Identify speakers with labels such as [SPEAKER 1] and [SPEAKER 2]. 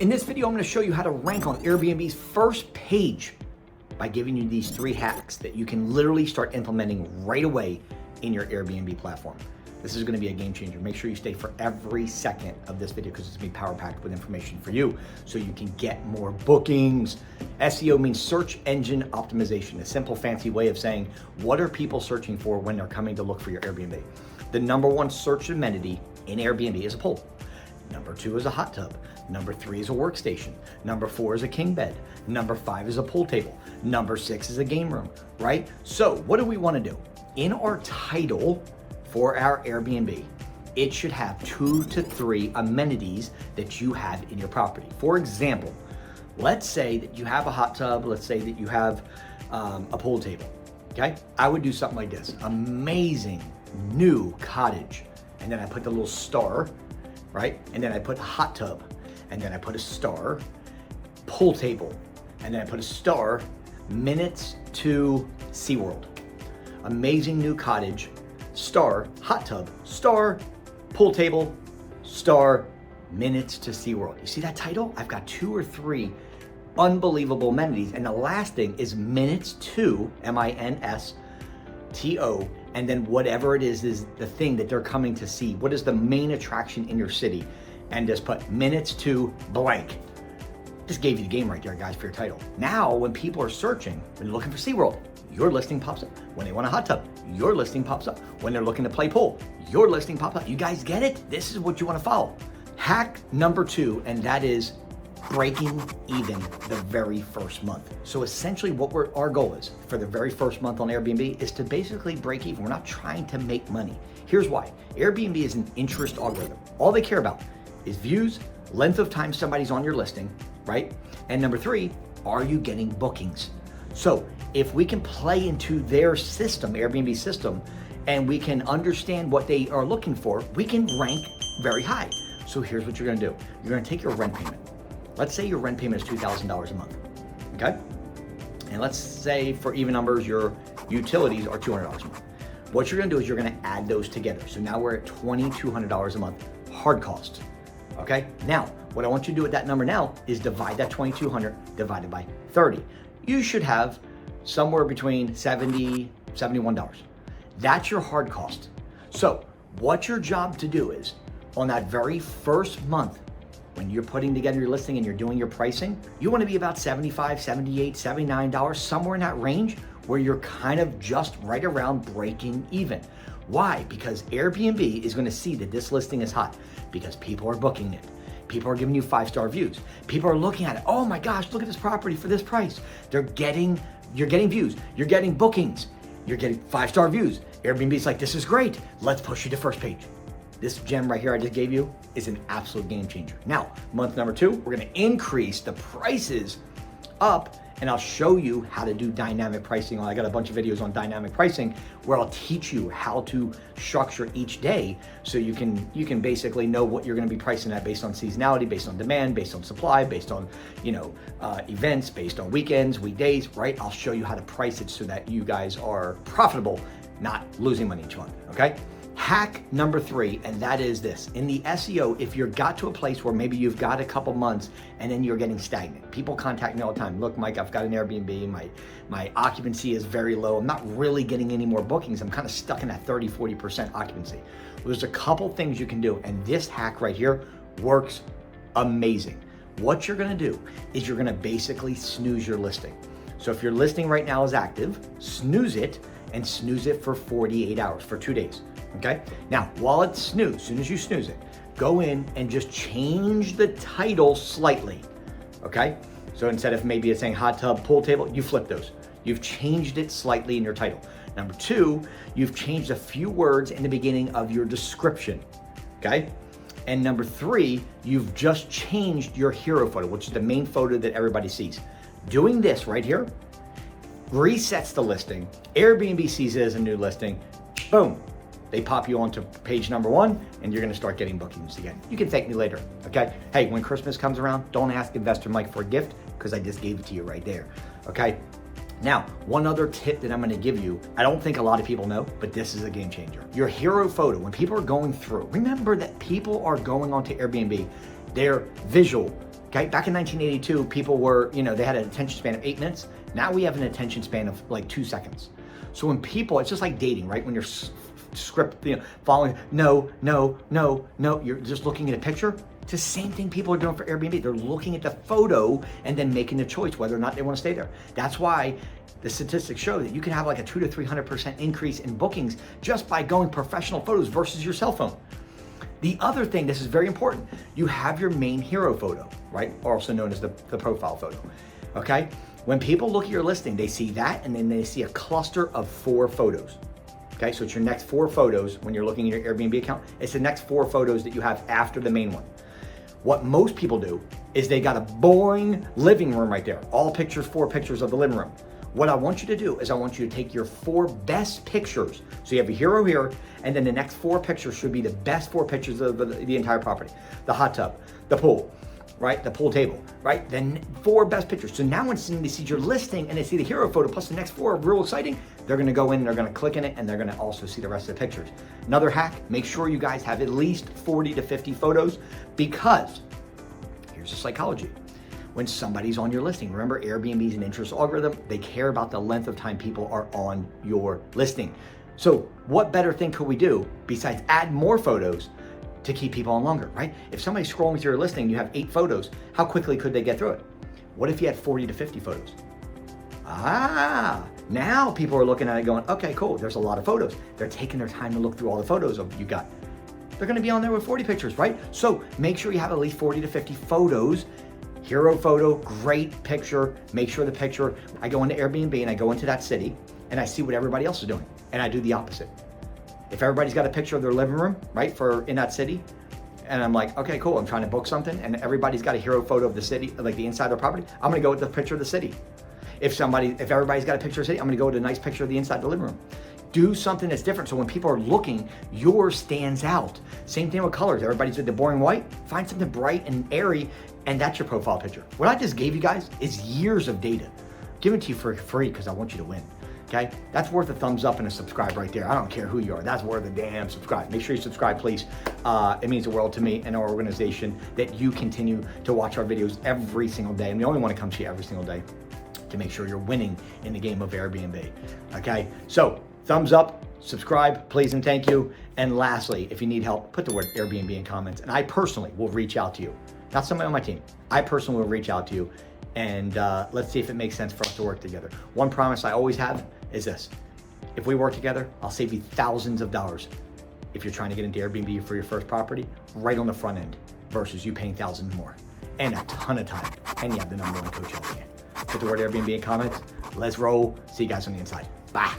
[SPEAKER 1] In this video, I'm going to show you how to rank on Airbnb's first page by giving you these 3 hacks that you can literally start implementing right away in your Airbnb platform. This is going to be a game changer. Make sure you stay for every second of this video because it's going to be power packed with information for you so you can get more bookings. SEO means search engine optimization, a simple fancy way of saying what are people searching for when they're coming to look for your Airbnb. The number 1 search amenity in Airbnb is a pool. Number 2 is a hot tub. Number 3 is a workstation. Number 4 is a king bed. Number 5 is a pool table. Number 6 is a game room, right? So what do we want to do? In our title for our Airbnb, it should have 2 to 3 amenities that you have in your property. For example, let's say that you have a hot tub. Let's say that you have a pool table, okay? I would do something like this. Amazing new cottage. And then I put the little star, right? And then I put hot tub. And then I put a star, pool table. And then I put a star, minutes to SeaWorld. Amazing new cottage, star, hot tub, star, pool table, star, minutes to SeaWorld. You see that title? I've got 2 or 3 unbelievable amenities. And the last thing is minutes to, M-I-N-S-T-O, and then whatever it is the thing that they're coming to see. What is the main attraction in your city? And just put minutes to blank. Just gave you the game right there, guys, for your title. Now, when people are searching, when they're looking for SeaWorld, your listing pops up. When they want a hot tub, your listing pops up. When they're looking to play pool, your listing pops up. You guys get it? This is what you want to follow. Hack number 2, and that is breaking even the very first month. So essentially what our goal is for the very first month on Airbnb is to basically break even. We're not trying to make money. Here's why. Airbnb is an interest algorithm. All they care about is views, length of time somebody's on your listing, right? And number 3, are you getting bookings? So if we can play into their system, Airbnb system, and we can understand what they are looking for, we can rank very high. So here's what you're gonna do. You're gonna take your rent payment. Let's say your rent payment is $2,000 a month, okay? And let's say for even numbers, your utilities are $200 a month. What you're gonna do is you're gonna add those together. So now we're at $2,200 a month hard cost, okay? Now, what I want you to do with that number now is divide that 2,200 divided by 30. You should have somewhere between $70, $71. That's your hard cost. So what your job to do is on that very first month, when you're putting together your listing and you're doing your pricing, you want to be about $75, $78, $79, somewhere in that range where you're kind of just right around breaking even. Why? Because Airbnb is going to see that this listing is hot because people are booking it. People are giving you 5-star views. People are looking at it. Oh my gosh, look at this property for this price. You're getting views. You're getting bookings. You're getting 5-star views. Airbnb's like, this is great. Let's push you to first page. This gem right here I just gave you is an absolute game changer. Now, month number 2, we're gonna increase the prices up and I'll show you how to do dynamic pricing. I got a bunch of videos on dynamic pricing where I'll teach you how to structure each day so you can basically know what you're gonna be pricing at based on seasonality, based on demand, based on supply, based on events, based on weekends, weekdays, right? I'll show you how to price it so that you guys are profitable, not losing money each month, okay? Hack number 3, and that is this. In the SEO, if you've got to a place where maybe you've got a couple months and then you're getting stagnant, people contact me all the time. Look, Mike, I've got an Airbnb. My occupancy is very low. I'm not really getting any more bookings. I'm kind of stuck in that 30, 40% occupancy. Well, there's a couple things you can do, and this hack right here works amazing. What you're gonna do is you're gonna basically snooze your listing. So if your listing right now is active, snooze it and snooze it for 48 hours, for 2 days. Okay? Now, while it's snoozed, as soon as you snooze it, go in and just change the title slightly, okay? So instead of maybe it's saying hot tub, pool table, you flip those. You've changed it slightly in your title. Number 2, you've changed a few words in the beginning of your description, okay? And number 3, you've just changed your hero photo, which is the main photo that everybody sees. Doing this right here resets the listing. Airbnb sees it as a new listing. Boom. They pop you onto page number 1 and you're gonna start getting bookings again. You can thank me later, okay? Hey, when Christmas comes around, don't ask Investor Mike for a gift because I just gave it to you right there, okay? Now, one other tip that I'm gonna give you, I don't think a lot of people know, but this is a game changer. Your hero photo, when people are going through, remember that people are going onto Airbnb, they're visual, Okay, back in 1982, people were, they had an attention span of 8 minutes. Now we have an attention span of like 2 seconds. So when people, it's just like dating, right? When you're following, no, you're just looking at a picture. It's the same thing people are doing for Airbnb. They're looking at the photo and then making the choice whether or not they want to stay there. That's why the statistics show that you can have like a 200 to 300% increase in bookings just by going professional photos versus your cell phone. The other thing, this is very important, you have your main hero photo, right? Also known as the profile photo, okay? When people look at your listing, they see that and then they see a cluster of 4 photos. Okay, so it's your next 4 photos when you're looking at your Airbnb account. It's the next 4 photos that you have after the main one. What most people do is they got a boring living room right there. All pictures, 4 pictures of the living room. What I want you to do is I want you to take your 4 best pictures. So you have a hero here, and then the next 4 pictures should be the best 4 pictures of the entire property. The hot tub, the pool, right? The pool table, right? Then 4 best pictures. So now when they see your listing and they see the hero photo plus the next 4 are real exciting, they're gonna go in and they're gonna click in it and they're gonna also see the rest of the pictures. Another hack, make sure you guys have at least 40 to 50 photos because here's the psychology. When somebody's on your listing, remember Airbnb is an interest algorithm. They care about the length of time people are on your listing. So what better thing could we do besides add more photos to keep people on longer, right? If somebody's scrolling through your listing, you have 8 photos, how quickly could they get through it? What if you had 40 to 50 photos? Now people are looking at it going, okay, cool, there's a lot of photos. They're taking their time to look through all the photos of you got. They're gonna be on there with 40 pictures, right? So make sure you have at least 40 to 50 photos. Hero photo, great picture, make sure the picture, I go into Airbnb and I go into that city and I see what everybody else is doing and I do the opposite. If everybody's got a picture of their living room, right, for in that city, and I'm like, okay, cool, I'm trying to book something and everybody's got a hero photo of the city, like the inside of their property, I'm gonna go with the picture of the city. If everybody's got a picture of the city, I'm gonna go with a nice picture of the inside of the living room. Do something that's different so when people are looking, yours stands out. Same thing with colors. Everybody's with the boring white, find something bright and airy, and that's your profile picture. What I just gave you guys is years of data. Give it to you for free because I want you to win, okay? That's worth a thumbs up and a subscribe right there. I don't care who you are, that's worth a damn subscribe. Make sure you subscribe, please. It means the world to me and our organization that you continue to watch our videos every single day. And we only want to come to you every single day to make sure you're winning in the game of Airbnb, okay? So, thumbs up, subscribe, please and thank you. And lastly, if you need help, put the word Airbnb in comments and I personally will reach out to you. Not somebody on my team. I personally will reach out to you and let's see if it makes sense for us to work together. One promise I always have is this. If we work together, I'll save you thousands of dollars if you're trying to get into Airbnb for your first property right on the front end versus you paying thousands more and a ton of time. And you have the #1 coach helping you. Put the word Airbnb in comments. Let's roll. See you guys on the inside. Bye.